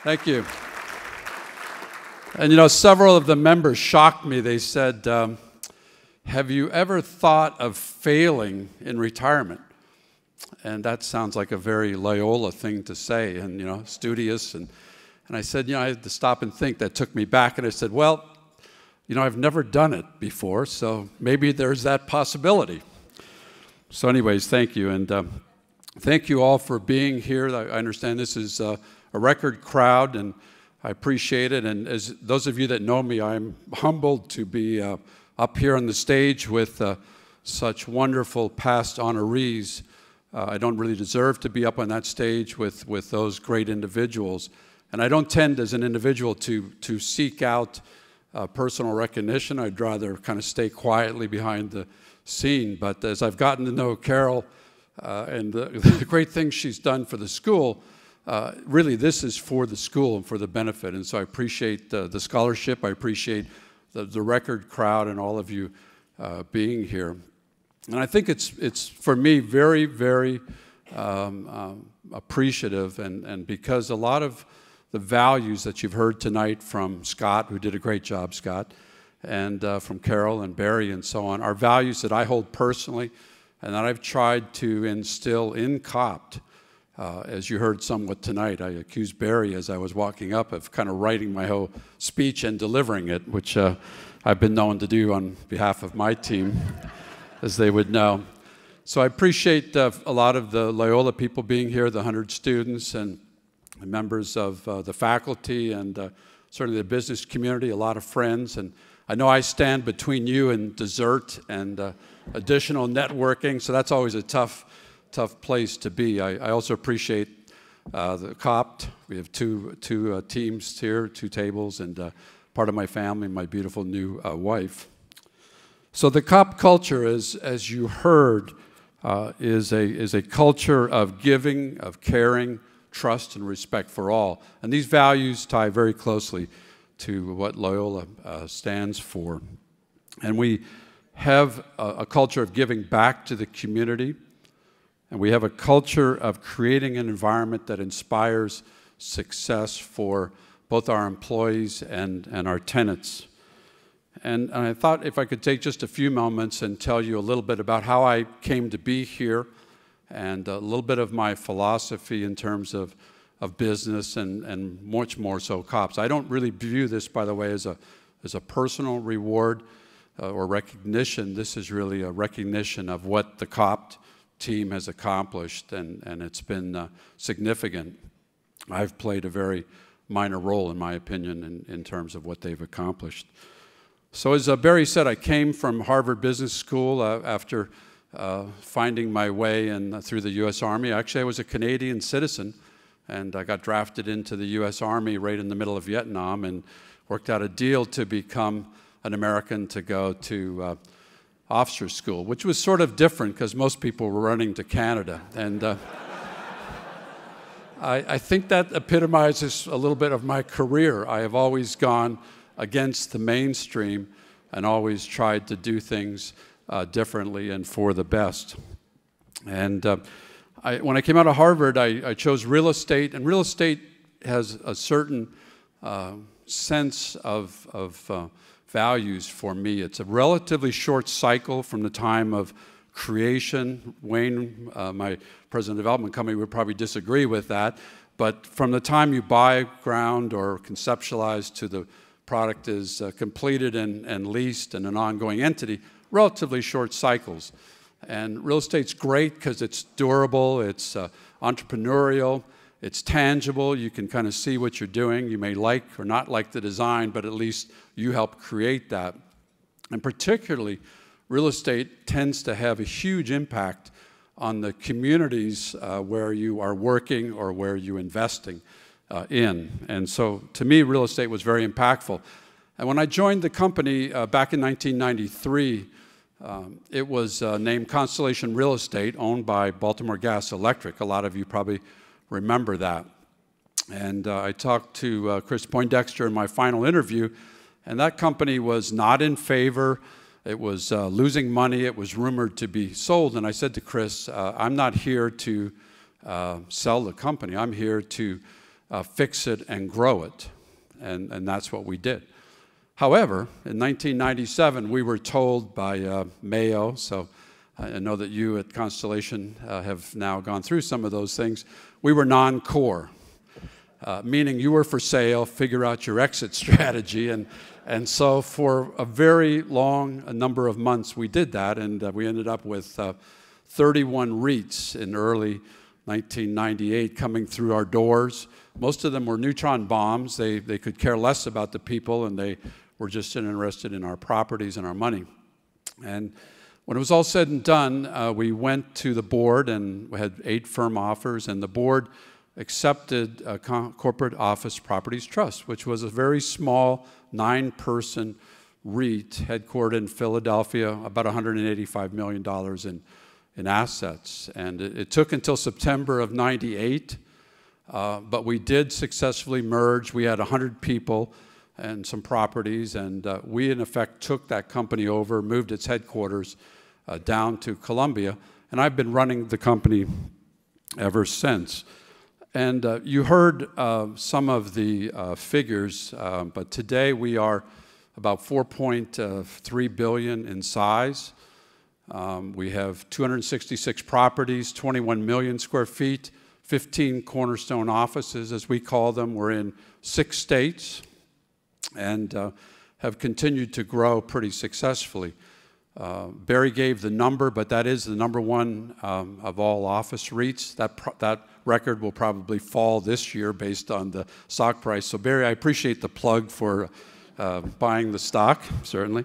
Thank you. And you know, several of the members shocked me. They said, have you ever thought of failing in retirement? And that sounds like a very Loyola thing to say, and you know, studious. And I said, you know, I had to stop and think. That took me back, and I said, well, you know, I've never done it before, so maybe there's that possibility. So anyways, thank you. And thank you all for being here. I understand this is a record crowd, and I appreciate it. And as those of you that know me, I'm humbled to be up here on the stage with such wonderful past honorees. I don't really deserve to be up on that stage with those great individuals. And I don't tend as an individual to seek out personal recognition. I'd rather kind of stay quietly behind the scene. But as I've gotten to know Carol and the great things she's done for the school, really this is for the school and for the benefit. And so I appreciate the scholarship. I appreciate the record crowd and all of you being here. And I think it's for me very, very appreciative, and because a lot of the values that you've heard tonight from Scott, who did a great job, Scott, and from Carol and Barry and so on, are values that I hold personally and that I've tried to instill in COPT. As you heard somewhat tonight, I accused Barry as I was walking up of kind of writing my whole speech and delivering it, which I've been known to do on behalf of my team, as they would know. So I appreciate a lot of the Loyola people being here, the 100 students and members of the faculty, and certainly the business community, a lot of friends. And I know I stand between you and dessert and additional networking, so that's always a tough place to be. I also appreciate the COPT. We have two teams here, 2 tables, and part of my family, my beautiful new wife. So the COPT culture, as you heard, is a culture of giving, of caring, trust, and respect for all. And these values tie very closely to what Loyola stands for. And we have a culture of giving back to the community, and we have a culture of creating an environment that inspires success for both our employees and our tenants. And I thought if I could take just a few moments and tell you a little bit about how I came to be here, and a little bit of my philosophy in terms of business, and much more so COPS. I don't really view this, by the way, as a personal reward or recognition. This is really a recognition of what the COPT team has accomplished, and it's been significant. I've played a very minor role, in my opinion, in terms of what they've accomplished. So as Barry said, I came from Harvard Business School after finding my way through the U.S. Army. Actually, I was a Canadian citizen, and I got drafted into the U.S. Army right in the middle of Vietnam, and worked out a deal to become an American to go to officer school, which was sort of different because most people were running to Canada. And I think that epitomizes a little bit of my career. I have always gone against the mainstream and always tried to do things differently and for the best. And when I came out of Harvard, I chose real estate, and real estate has a certain sense of values for me. It's a relatively short cycle from the time of creation. Wayne, my president of development company, would probably disagree with that, but from the time you buy ground or conceptualize to the product is completed and leased and an ongoing entity, relatively short cycles. And real estate's great because it's durable, it's entrepreneurial, it's tangible. You can kind of see what you're doing. You may like or not like the design, but at least you help create that. And particularly, real estate tends to have a huge impact on the communities where you are working or where you're investing in. And so, to me, real estate was very impactful. And when I joined the company back in 1993, it was named Constellation Real Estate, owned by Baltimore Gas Electric. A lot of you probably remember that. And I talked to Chris Poindexter in my final interview, and that company was not in favor. It was losing money. It was rumored to be sold. And I said to Chris, I'm not here to sell the company. I'm here to fix it and grow it. And that's what we did. However, in 1997, we were told by Mayo, so I know that you at Constellation have now gone through some of those things, we were non-core, meaning you were for sale, figure out your exit strategy. And so for a very long number of months, we did that, and we ended up with 31 REITs in early 1998 coming through our doors. Most of them were neutron bombs. They could care less about the people, and they were just interested in our properties and our money. And when it was all said and done, we went to the board, and we had 8 firm offers, and the board accepted a Corporate Office Properties Trust, which was a very small 9-person REIT headquartered in Philadelphia, about $185 million in assets. And it took until September of '98, but we did successfully merge. We had 100 people and some properties, and we in effect took that company over, moved its headquarters down to Columbia, and I've been running the company ever since. And you heard some of the figures, but today we are about $4.3 billion in size. We have 266 properties, 21 million square feet, 15 cornerstone offices, as we call them. We're in 6 states and have continued to grow pretty successfully. Barry gave the number, but that is the #1 of all office REITs. That record will probably fall this year based on the stock price. So Barry, I appreciate the plug for buying the stock, certainly.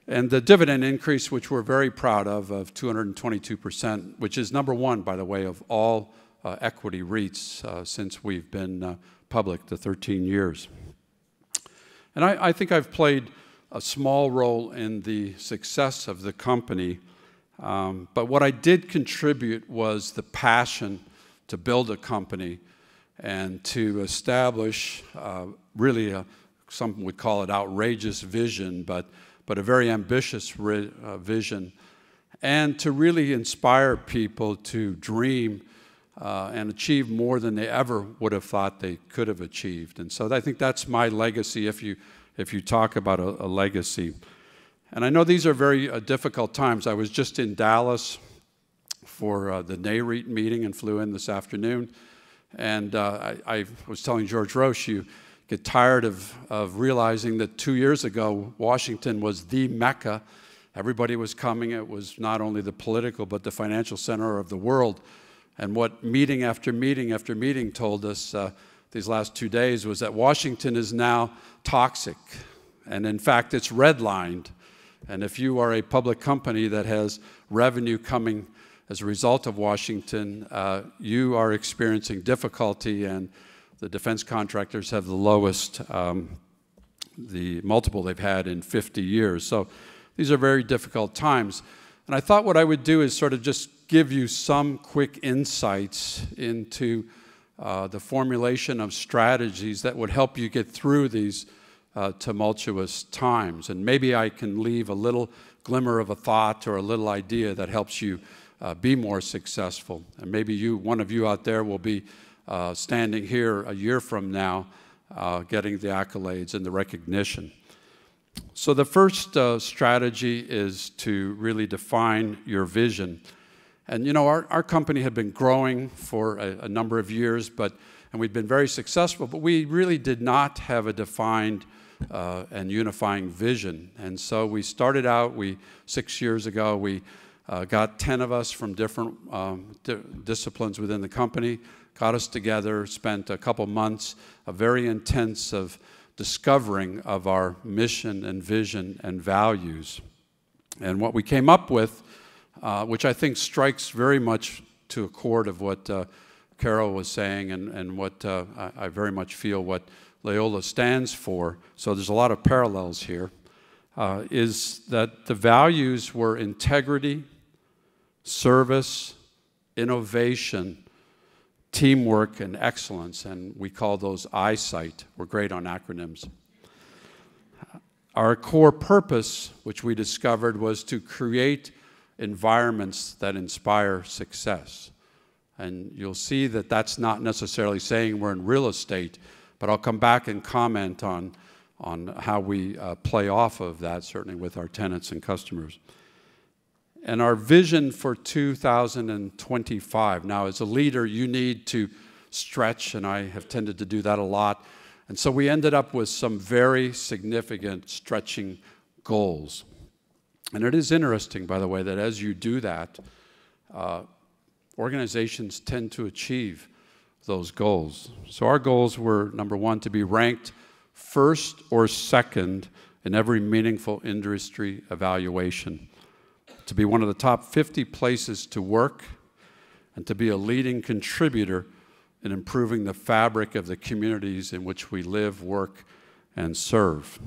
And the dividend increase, which we're very proud of 222%, which is #1, by the way, of all equity REITs since we've been public, the 13 years. And I think I've played a small role in the success of the company, but what I did contribute was the passion to build a company and to establish really some would call it outrageous vision, but a very ambitious vision, and to really inspire people to dream and achieve more than they ever would have thought they could have achieved. And so I think that's my legacy, if you talk about a legacy. And I know these are very difficult times. I was just in Dallas for the NAREIT meeting and flew in this afternoon. And I was telling George Roche, you get tired of realizing that 2 years ago, Washington was the Mecca. Everybody was coming. It was not only the political, but the financial center of the world. And what meeting after meeting after meeting told us these last 2 days was that Washington is now toxic. And in fact, it's redlined. And if you are a public company that has revenue coming as a result of Washington, you are experiencing difficulty, and the defense contractors have the lowest the multiple they've had in 50 years. So these are very difficult times. And I thought what I would do is sort of just give you some quick insights into the formulation of strategies that would help you get through these tumultuous times. And maybe I can leave a little glimmer of a thought or a little idea that helps you be more successful. And maybe one of you out there will be standing here a year from now getting the accolades and the recognition. So the first strategy is to really define your vision. And you know, our company had been growing for a number of years, and we'd been very successful, but we really did not have a defined and unifying vision. And so we started out, 6 years ago, we got 10 of us from different disciplines within the company, got us together, spent a couple months, a very intensive discovering of our mission and vision and values. And what we came up with, which I think strikes very much to a chord of what Carol was saying and what I very much feel what Loyola stands for, so there's a lot of parallels here, is that the values were integrity, service, innovation, teamwork, and excellence, and we call those eyesight. We're great on acronyms. Our core purpose, which we discovered, was to create environments that inspire success. And you'll see that that's not necessarily saying we're in real estate, but I'll come back and comment on how we play off of that, certainly with our tenants and customers. And our vision for 2025. Now, as a leader, you need to stretch, and I have tended to do that a lot. And so we ended up with some very significant stretching goals. And it is interesting, by the way, that as you do that, organizations tend to achieve those goals. So our goals were, number one, to be ranked first or second in every meaningful industry evaluation, to be one of the top 50 places to work, and to be a leading contributor in improving the fabric of the communities in which we live, work, and serve.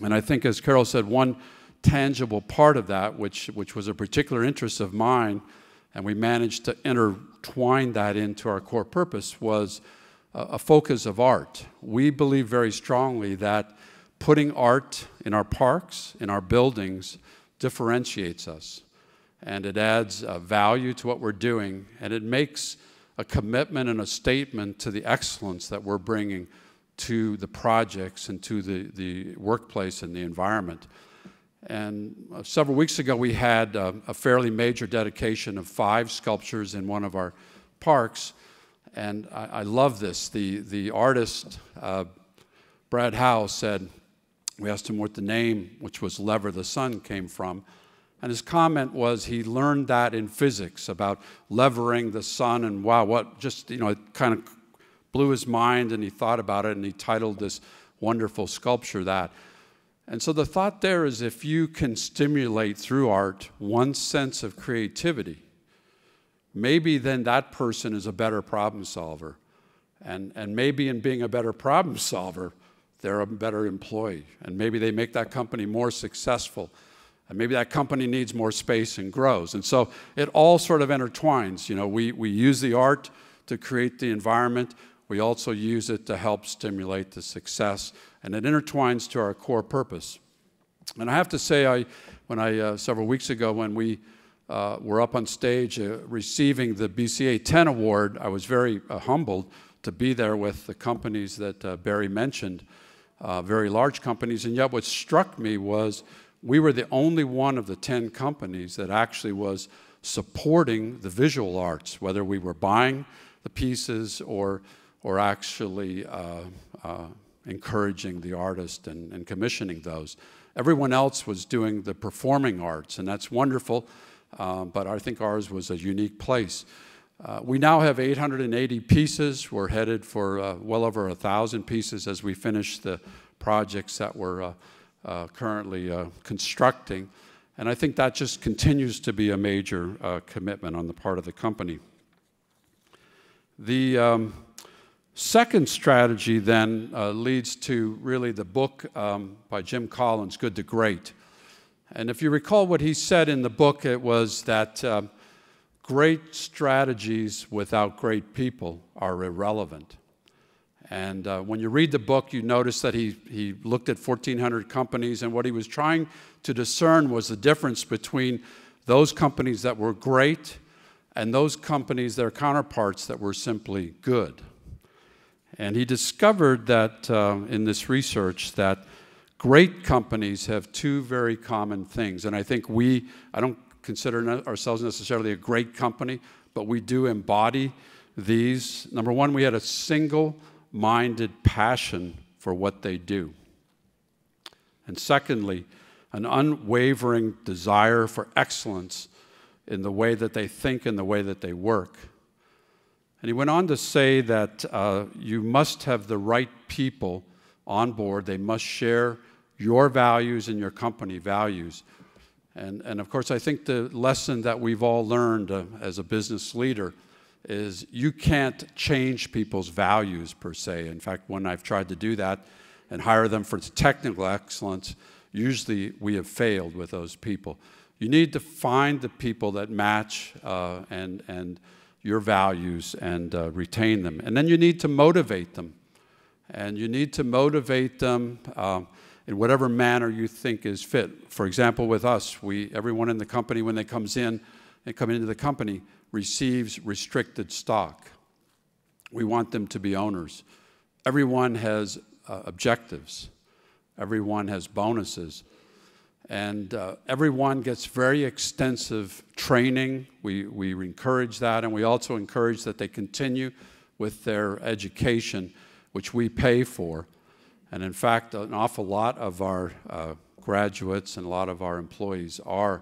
And I think, as Carol said, one tangible part of that, which was a particular interest of mine, and we managed to intertwine that into our core purpose, was a focus of art. We believe very strongly that putting art in our parks, in our buildings, differentiates us, and it adds value to what we're doing, and it makes a commitment and a statement to the excellence that we're bringing to the projects and to the workplace and the environment. And several weeks ago, we had a fairly major dedication of 5 sculptures in one of our parks, and I love this. The artist, Brad Howe, said, we asked him what the name, which was Lever the Sun, came from. And his comment was he learned that in physics about levering the sun, and wow, what just, it kind of blew his mind, and he thought about it, and he titled this wonderful sculpture that. And so the thought there is, if you can stimulate through art one sense of creativity, maybe then that person is a better problem solver. And maybe in being a better problem solver, they're a better employee, and maybe they make that company more successful, and maybe that company needs more space and grows. And so it all sort of intertwines. We use the art to create the environment. We also use it to help stimulate the success, and it intertwines to our core purpose. And I have to say, several weeks ago when we were up on stage receiving the BCA 10 award, I was very humbled to be there with the companies that Barry mentioned. Very large companies, and yet what struck me was we were the only one of the 10 companies that actually was supporting the visual arts, whether we were buying the pieces or actually encouraging the artist and commissioning those. Everyone else was doing the performing arts, and that's wonderful, but I think ours was a unique place. We now have 880 pieces. We're headed for well over 1,000 pieces as we finish the projects that we're currently constructing. And I think that just continues to be a major commitment on the part of the company. The second strategy then leads to really the book by Jim Collins, Good to Great. And if you recall what he said in the book, it was that great strategies without great people are irrelevant. And when you read the book, you notice that he looked at 1,400 companies, and what he was trying to discern was the difference between those companies that were great and those companies, their counterparts, that were simply good. And he discovered that in this research that great companies have 2 very common things. And I think I don't consider ourselves necessarily a great company, but we do embody these. Number one, we had a single-minded passion for what they do. And secondly, an unwavering desire for excellence in the way that they think and the way that they work. And he went on to say that you must have the right people on board. They must share your values and your company values. And of course, I think the lesson that we've all learned as a business leader is you can't change people's values per se. In fact, when I've tried to do that and hire them for technical excellence, usually we have failed with those people. You need to find the people that match and your values and retain them. And then you need to motivate them. And you need to motivate them in whatever manner you think is fit. For example, with us, everyone in the company, when they come into the company, receives restricted stock. We want them to be owners. Everyone has objectives. Everyone has bonuses. And everyone gets very extensive training. We encourage that, and we also encourage that they continue with their education, which we pay for. And in fact, an awful lot of our graduates and a lot of our employees are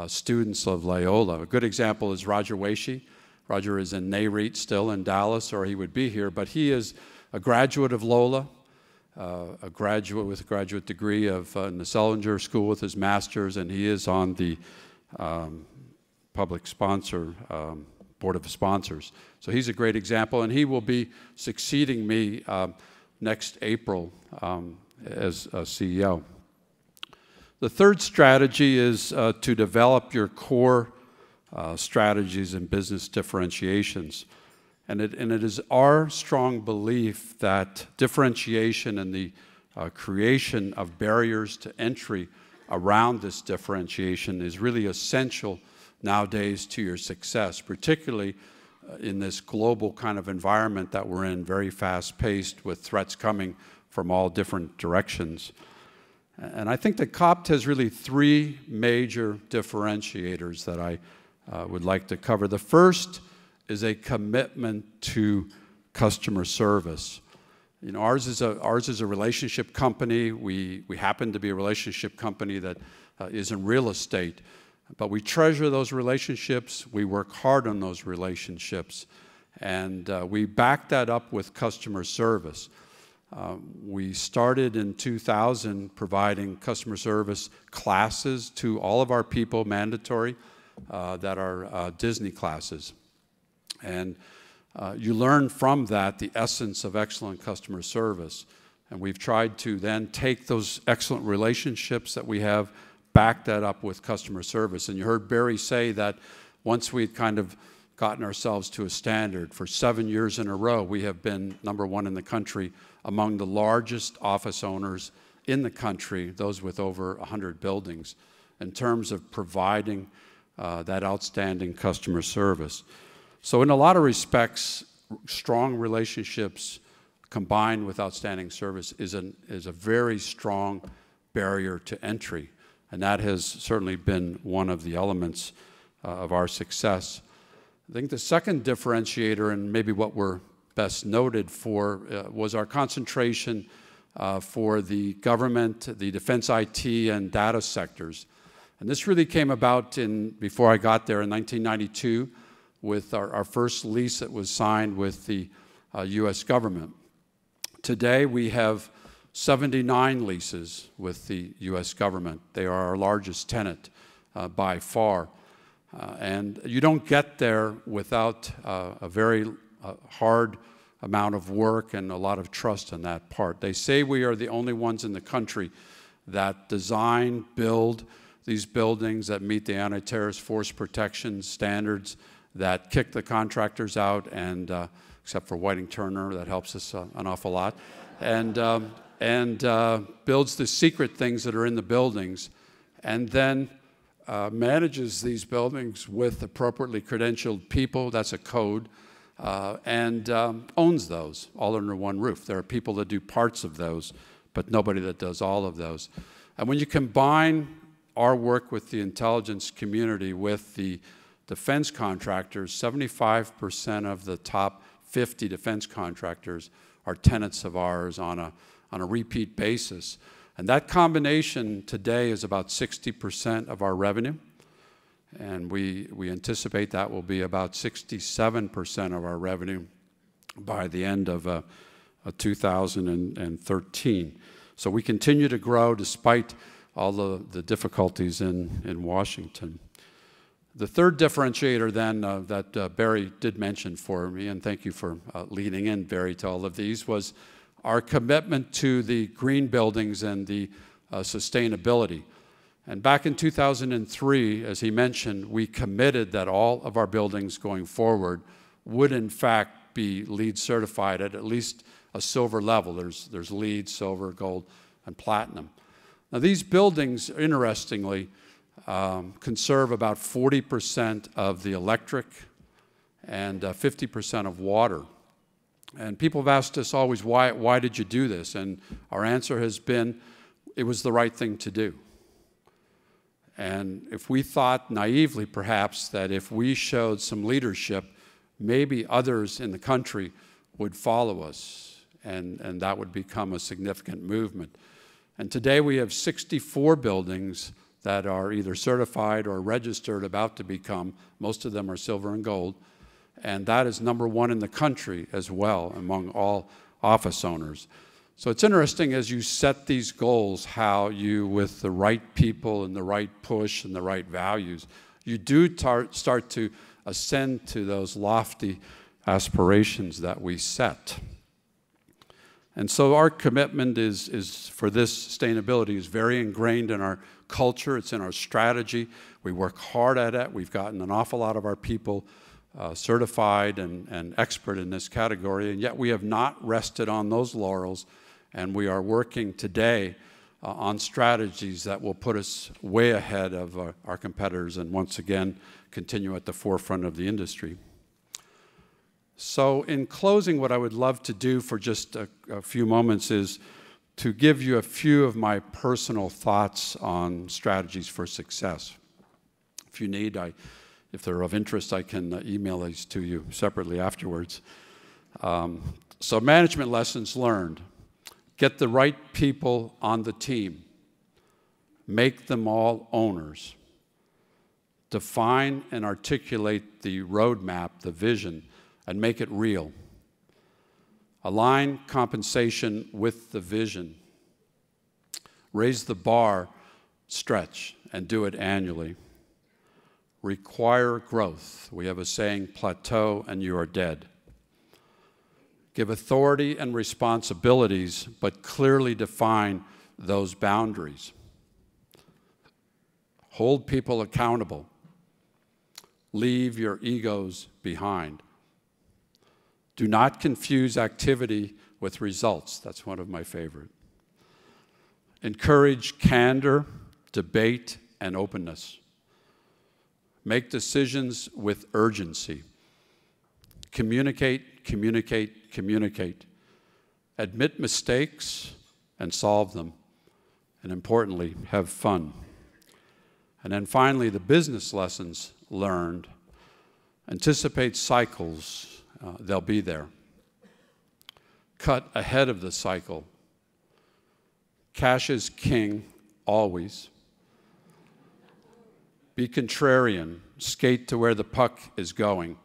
students of Loyola. A good example is Roger Washi. Roger is in NAREIT still in Dallas, or he would be here, but he is a graduate of Loyola, a graduate with a graduate degree of in the Sellinger School with his master's, and he is on the public sponsor board of sponsors. So he's a great example, and he will be succeeding me next April as CEO. The third strategy is to develop your core strategies and business differentiations. And it is our strong belief that differentiation and the creation of barriers to entry around this differentiation is really essential nowadays to your success, particularly in this global kind of environment that we're in, very fast-paced with threats coming from all different directions. And I think that COPT has really three major differentiators that I would like to cover. The first is a commitment to customer service. You know, ours is a relationship company. We happen to be a relationship company that is in real estate, but we treasure those relationships. We work hard on those relationships, and we back that up with customer service. We started in 2000 providing customer service classes to all of our people, mandatory, that are Disney classes. And you learn from that the essence of excellent customer service. And we've tried to then take those excellent relationships that we have, back that up with customer service. And you heard Barry say that once we'd kind of gotten ourselves to a standard, for 7 years in a row, we have been #1 in the country among the largest office owners in the country, those with over 100 buildings, in terms of providing that outstanding customer service. So in a lot of respects, strong relationships combined with outstanding service is a very strong barrier to entry. And that has certainly been one of the elements of our success. I think the second differentiator, and maybe what we're best noted for, was our concentration for the government, the defense IT, and data sectors. And this really came about before I got there in 1992 with our first lease that was signed with the U.S. government. Today we have 79 leases with the U.S. government. They are our largest tenant by far. And you don't get there without a very hard amount of work and a lot of trust on that part. They say we are the only ones in the country that design, build these buildings that meet the anti-terrorist force protection standards, that kick the contractors out, and except for Whiting Turner, that helps us an awful lot, and builds the secret things that are in the buildings, and then manages these buildings with appropriately credentialed people, that's a code, and owns those all under one roof. There are people that do parts of those, but nobody that does all of those. And when you combine our work with the intelligence community with the defense contractors, 75% of the top 50 defense contractors are tenants of ours on a repeat basis. And that combination today is about 60% of our revenue. And we anticipate that will be about 67% of our revenue by the end of 2013. So we continue to grow despite all the difficulties in Washington. The third differentiator then that Barry did mention for me, and thank you for leading in, Barry, to all of these, was our commitment to the green buildings and the sustainability. And back in 2003, as he mentioned, we committed that all of our buildings going forward would in fact be LEED certified at least a silver level. There's LEED, silver, gold, and platinum. Now these buildings, interestingly, conserve about 40% of the electric and 50% of water. And people have asked us always, why did you do this? And our answer has been, it was the right thing to do. And if we thought naively, perhaps, that if we showed some leadership, maybe others in the country would follow us, and that would become a significant movement. And today we have 64 buildings that are either certified or registered, about to become. Most of them are silver and gold. And that is #1 in the country as well among all office owners. So it's interesting as you set these goals, how you, with the right people and the right push and the right values, you do start to ascend to those lofty aspirations that we set. And so our commitment is for this sustainability is very ingrained in our culture. It's in our strategy. We work hard at it. We've gotten an awful lot of our people certified and expert in this category, and yet we have not rested on those laurels, and we are working today on strategies that will put us way ahead of our competitors and once again continue at the forefront of the industry. So in closing, what I would love to do for just a few moments is to give you a few of my personal thoughts on strategies for success. If you need, if they're of interest, I can email these to you separately afterwards. So management lessons learned. Get the right people on the team. Make them all owners. Define and articulate the roadmap, the vision, and make it real. Align compensation with the vision. Raise the bar, stretch, and do it annually. Require growth. We have a saying, plateau and you are dead. Give authority and responsibilities, but clearly define those boundaries. Hold people accountable. Leave your egos behind. Do not confuse activity with results. That's one of my favorite. Encourage candor, debate, and openness. Make decisions with urgency. Communicate, communicate, communicate. Admit mistakes and solve them. And importantly, have fun. And then finally, the business lessons learned. Anticipate cycles. They'll be there. Cut ahead of the cycle. Cash is king, always. Be contrarian. Skate to where the puck is going.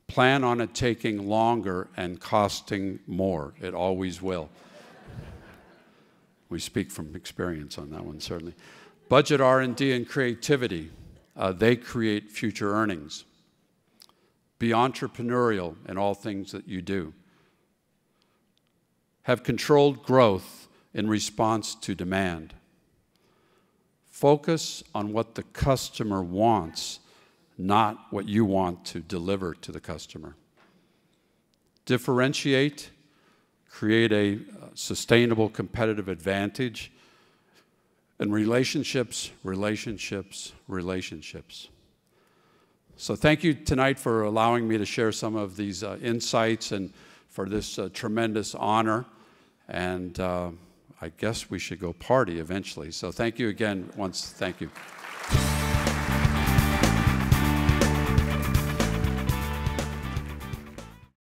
Plan on it taking longer and costing more. It always will. We speak from experience on that one, certainly. Budget R&D and creativity. They create future earnings. Be entrepreneurial in all things that you do. Have controlled growth in response to demand. Focus on what the customer wants, not what you want to deliver to the customer. Differentiate, create a sustainable competitive advantage, and relationships, relationships, relationships. So thank you tonight for allowing me to share some of these insights and for this tremendous honor. And I guess we should go party eventually. So thank you again once. Thank you.